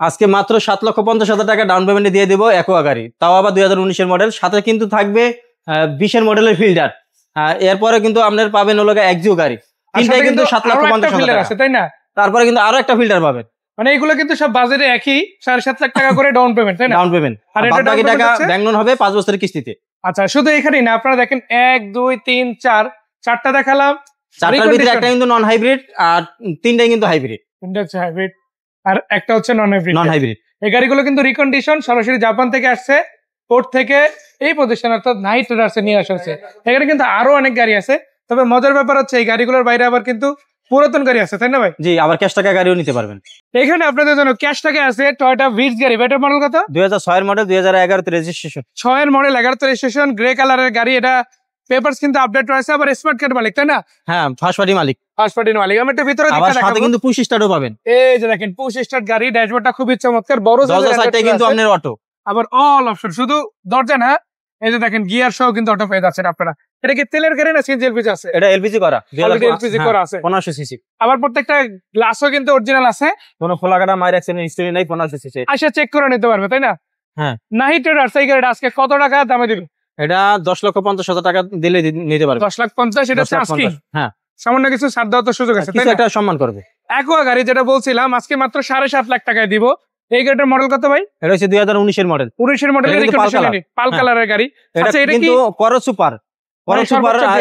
আজকে মাত্র 7,50,000 টাকা ডাউন পেমেন্টে দিয়ে দিব অ্যাকোয়া গাড়ি, তাও আবার 2019 মডেল। সাথে কিন্তু থাকবে 20 মডেলের ফিল্টার। এরপরে কিন্তু আপনার পাবেন হলো এক্সিও গাড়ি, তিনটাই কিন্তু 7,50,000 টাকা আছে, তাই না? তারপরে কিন্তু আরো একটা ফিল্টার পাবেন। মানে এগুলো কিন্তু সব বাজারে একই 7.5 লাখ টাকা করে ডাউন পেমেন্ট, তাই না? ডাউন পেমেন্ট, আর বাকি টাকা ব্যাংক লোন হবে 5 বছরের কিস্তিতে। আচ্ছা, শুধু এখানেই না, আপনারা দেখেন 1 2 3 4 চারটা দেখালাম, চারটার ভিতরে একটা কিন্তু নন হাইব্রিড আর তিনটাই কিন্তু হাইব্রিড। তিনটা হচ্ছে হাইব্রিড আর একটা হচ্ছে নন হাইব্রিড। এই গাড়িগুলো কিন্তু রিকন্ডিশন, সরাসরি জাপান থেকে আসছে, পোর্ট থেকে এই প্রতিষ্ঠান অর্থাৎ নাইট ট্রেডার্সে নিয়ে আসা হচ্ছে। এখানে কিন্তু আরো অনেক গাড়ি আছে, তবে মজার ব্যাপার হচ্ছে এই গাড়িগুলোর বাইরে আবার কিন্তু পুরাতন গাড়ি আছে, তাই না ভাই? জি, আবার ক্যাশ টাকা গাড়িও নিতে পারবেন। এখানে আপনাদের জন্য ক্যাশ টাকা আছে টয়োটা ভিটস গাড়ি। এটার মডেল কত? 2006 এর মডেল, 2011 তে রেজিস্ট্রেশন। 6 এর মডেল, 11 তে রেজিস্ট্রেশন, গ্রে কালারের গাড়ি। এটা পেপারস কিন্তু আপডেট রয়েছে, আবার স্মার্ট কার্ড মালিক, তাই না? হ্যাঁ, ফার্স্ট পার্টি মালিক। ফার্স্ট পার্টি মালিক। আমি একটু ভিতরে আবার সাথে কিন্তু পুশ স্টার্টও পাবেন। এই যে দেখেন পুশ স্টার্ট গাড়ি, ড্যাশবোর্ডটা খুবই চমৎকার, বড় সাইডটা কিন্তু আপনার অটো, আবার অল অপশন, শুধু দরজা না, এই যে দেখেন গিয়ার সহ কিন্তু অটো পেয়ে যাচ্ছেন আপনারা। এটা কি তেলের গাড়ি না সিএনজি এলপিজি আছে? এটা এলপিজি করা, এলপিজি করা আছে, 1500 সিসি। আবার প্রত্যেকটা গ্লাসও কিন্তু অরিজিনাল আছে, কোনো খোলাকাটা মাইর অ্যাক্সিডেন্ট হিস্টরি নাই, 1500 সিসি। আচ্ছা, চেক করে নিতে পারবে, তাই না? হ্যাঁ। নাহি ট্রেডার্স এই গাড়িটা আজকে কত টাকা দামে দিবে? এটা 10,50,000 টাকা দিলে নিতে পারবে। 10,50,000, এটা আজকে। হ্যাঁ, সামান্য কিছু ছাড় দেওয়ার তো সুযোগ আছে, তাই না? একটা সম্মান করবে। অ্যাকোয়া গাড়ি যেটা বলছিলাম, আজকে মাত্র 7.5 লাখ টাকায় দিব। এই গাড়িটার মডেল কত ভাই? এটা হচ্ছে 2019 এর মডেল। 19 এর মডেল, পাল কালারের গাড়ি। আচ্ছা, এটা কিন্তু করো সুপার,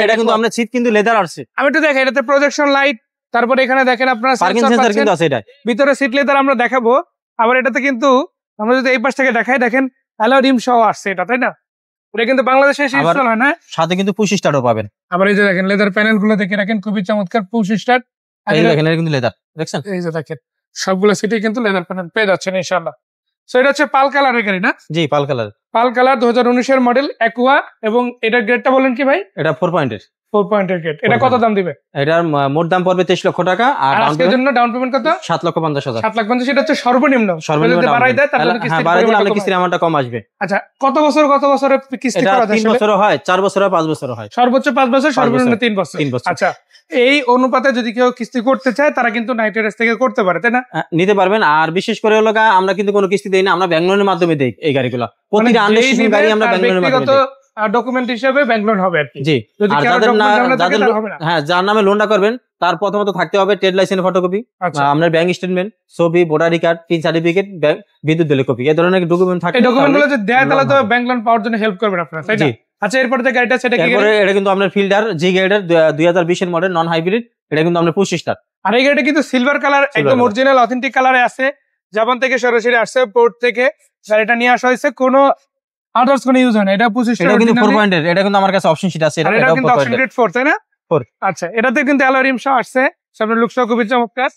এটা কিন্তু আমরা সিট কিন্তু লেদার আছে। আমি একটু দেখেন, এটাতে প্রজেকশন লাইট, তারপরে এখানে দেখেন আপনারা পার্কিং সেন্সর কিন্তু আছে, এটা ভিতরে সিট লেদার আমরা দেখাবো। আবার এটাতে কিন্তু আমরা যদি এই পাশ থেকে দেখাই, দেখেন অ্যালয় রিম সহ আসছে এটা, তাই না? এটা কিন্তু বাংলাদেশে ইনস্টল হয় না। সাথে কিন্তু পুশ স্টার্টও পাবেন। আবার এই যে দেখেন লেদার প্যানেল গুলো দেখে রাখেন, খুবই চমৎকার পুশ স্টার্ট। এই দেখেন, এটা কিন্তু লেদার, দেখছেন? এই যে দেখেন সবগুলো সিটে কিন্তু লেদার প্যানেল পেয়ে যাচ্ছেন ইনশাআল্লাহ। সো এটা হচ্ছে পাল কালারের গাড়ি না? জি, পাল কালার। 2019 এর মডেল অ্যাকোয়া, এবং এটার গ্রেডটা বলেন কি ভাই? এটা 4 পয়েন্টের। 4 পয়েন্টের গ্রেড। এটা কত দাম দিবে? এটার মোট দাম পড়বে 23 লক্ষ টাকা, আর আজকের জন্য ডাউন পেমেন্ট কত? 7,50,000। 7,50,000 এটা হচ্ছে সর্বনিম্ন। যদি বাড়াই দেয় তাহলে কিস্তির অ্যামাউন্টটা কম আসবে। আচ্ছা, কত বছরে কিস্তি করা যায়? 3 বছর হয়, 4 বছর হয়, 5 বছর হয়। সর্বোচ্চ 5 বছর, সর্বনিম্ন 3 বছর। আচ্ছা, এই অনুপাতে যদি কেউ কিস্তি করতে চায় তারা কিন্তু নাইট রাইডার্স থেকে করতে পারে, তাই না? নিতে পারবেন। আর বিশেষ করে হলো আমরা কিন্তু কোনো কিস্তি দেই না, আমরা ব্যাংক লোনের মাধ্যমে দেই এই গাড়িগুলো। প্রতিটা আনরেজিস্ট্রেশন গাড়ি আমরা ব্যাংক লোনের মাধ্যমে দেই। ডকুমেন্ট হিসেবে ব্যাংক লোন হবে আর কি। জি, যদি যার নামে লোনটা করবেন তার প্রথমত থাকতে হবে ট্রেড লাইসেন্সের ফটোকপি, আপনার ব্যাংক স্টেটমেন্ট, ছবি, ভোটার কার্ড, পিন সার্টিফিকেট, বিদ্যুৎ বিলের কপি, এই ধরনের ডকুমেন্ট থাকে। এই ডকুমেন্টগুলো যদি দেয় তাহলে তো ব্যাংক লোন পাওয়ার জন্য হেল্প করবেন আপনারা, তাই না? আচ্ছা, এরপর যে গাড়িটা সেটা কি? এটা কিন্তু আপনার ফিল্ডার জি গাড়িটার 2020 এর মডেল, নন হাইব্রিড। এটা কিন্তু আপনার পুশ স্টার্ট। আর এই গাড়িটা কিন্তু সিলভার কালার, একদম অরিজিনাল অথেন্টিক কালারে আছে। জাপান থেকে সরাসরি আসছে, পোর্ট থেকে গাড়িটা নিয়ে আসা হয়েছে, কোনো আদার্স কোনো ইউজ হয় না। এটা 25 এটা কিন্তু 4 পয়েন্টের। এটা কিন্তু আমার কাছে অপশন শীট আছে। এটা কিন্তু অপশন গ্রেড 4, তাই না? 4। আচ্ছা, এটাতে কিন্তু অ্যালয় রিম সহ আসছে, সামনে লুকস খুবই চমৎকার।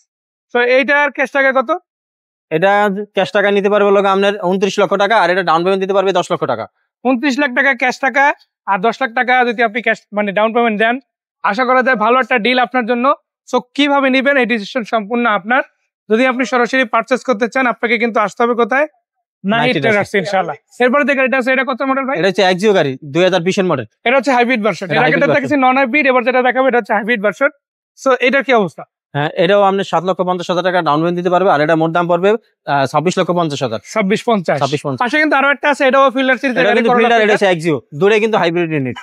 সো এইটার ক্যাশ টাকা কত? এটা ক্যাশ টাকা নিতে পারবে লোক আপনার 29 লক্ষ টাকা, আর এটা ডাউন পেমেন্ট দিতে পারবে 10 লক্ষ টাকা। 29 লাখ টাকা ক্যাশ টাকা, আর 10 লাখ টাকা যদি আপনি ক্যাশ মানে ডাউন পেমেন্ট দেন, আশা করা যায় ভালো একটা ডিল আপনার জন্য। সো কিভাবে নেবেন এই ডিসিশন সম্পূর্ণ আপনার। যদি আপনি সরাসরি পারচেজ করতে চান, আপনাকে কিন্তু আসতে হবে কোথায়? নাইট ট্রেডার্স ইনশাআল্লাহ। এরপরে যে গাড়িটা আছে, এটা কত মডেল ভাই? এটা হচ্ছে এক্সিও গাড়ি, 2020 এর মডেল। এটা হচ্ছে হাইব্রিড ভার্সন। এর আগেটা দেখেছি নন হাইব্রিড, এবার যেটা দেখাবো এটা হচ্ছে হাইব্রিড ভার্সন। সো এটার কি অবস্থা? হ্যাঁ, এটাও আপনি 7,50,000 টাকা ডাউন পেমেন্ট দিতে পারবে, আর এটা মোট দাম পড়বে 26,50,000। 26,50,000। পাশে কিন্তু আরো একটা আছে, এটাও ফিল্ডার সিরিজের গাড়ি। ফিল্ডার, এটা হচ্ছে এক্সিও, দুটোই কিন্তু হাইব্রিড ইউনিট।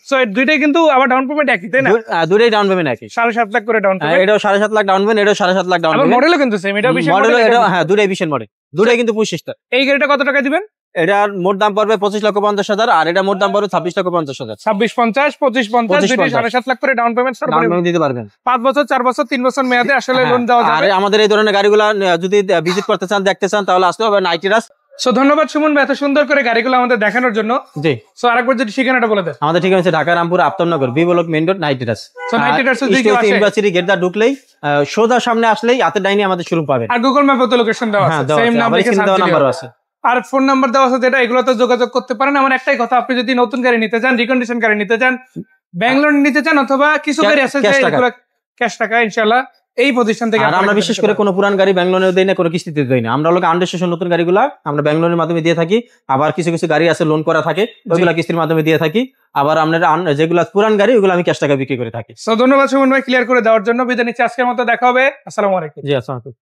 সো এই দুইটাই কিন্তু আবার ডাউন পেমেন্ট একই, তাই না? দুটোই ডাউন পেমেন্ট একই, 7.5 লাখ করে ডাউন পেমেন্ট। এটাও 7.5 লাখ ডাউন পেমেন্ট, এটাও 7.5 লাখ ডাউন পেমেন্ট। মডেলও কিন্তু সেম, এটা 20 মডেল। এটা হ্যাঁ, দুটোই 20 মডেল, দুটোই কিন্তু পুশ স্টার্ট। এই গাড়িটা কত টাকা দিবেন? এটার মোট দাম পড়বে 25,50,000, আর এটা মোট দাম পড়বে 26,50,000। 26,50, 25,50, 7.5 লাখ করে ডাউন পেমেন্ট দিতে পারবেন। 5 বছর, 4 বছর, 3 বছর মেয়াদে আসলে লোন দেওয়া যাবে। আর আমাদের এই ধরনের গাড়িগুলো যদি ভিজিট করতে চান, দেখতে চান, তাহলে আসতে হবে নাইট রাইডার্স। সো ধন্যবাদ সুমন ভাই এত সুন্দর করে গাড়িগুলো আমাদের দেখানোর জন্য। জি। সো আরেকবার যদি ঠিকানাটা বলে দেন। আমাদের ঠিকানা হচ্ছে Dhaka Rampur Aftabnagar, B block, main road, Night Riders. So Night Riders যদি কেউ আসে, ইউনিভার্সিটি গেটটা ঢুকলেই সোজা সামনে আসলেই হাতের ডাইনে আমাদের শোরুম পাবেন। আর গুগল ম্যাপে তো লোকেশন দেওয়া আছে, সেম নাম্বার আছে, আর ফোন নাম্বার দেওয়া আছে, যেটা এগুলোতে যোগাযোগ করতে পারেন। আমার একটাই কথা, আপনি যদি নতুন গাড়ি নিতে চান, রিকন্ডিশন গাড়ি নিতে চান, ব্যাংলোর নিতে চান, অথবা কিছু গাড়ি আছে যেগুলো ক্যাশ টাকা, ইনশাআল্লাহ এই প্রতিষ্ঠান থেকে। আর আমরা বিশেষ করে কোনো পুরান গাড়ি ব্যাংলোরে দেই না, কোনো কিস্তিতে দেই না। আমরা লোক আন্ডারস্টেশন নতুন গাড়িগুলো আমরা ব্যাংলোরের মাধ্যমে দিয়ে থাকি। আবার কিছু কিছু গাড়ি আছে লোন করা থাকে, ওইগুলা কিস্তির মাধ্যমে দিয়ে থাকি। আবার আমরা যেগুলো পুরান গাড়ি, ওগুলো আমি ক্যাশ টাকা বিক্রি করে থাকি। ধন্যবাদ সুমন ভাই ক্লিয়ার করে দেওয়ার জন্য। বিদায় নিচ্ছি, আজকের মতো দেখা হবে। আসসালামু আলাইকুম। জি, আসসালামু আলাইকুম।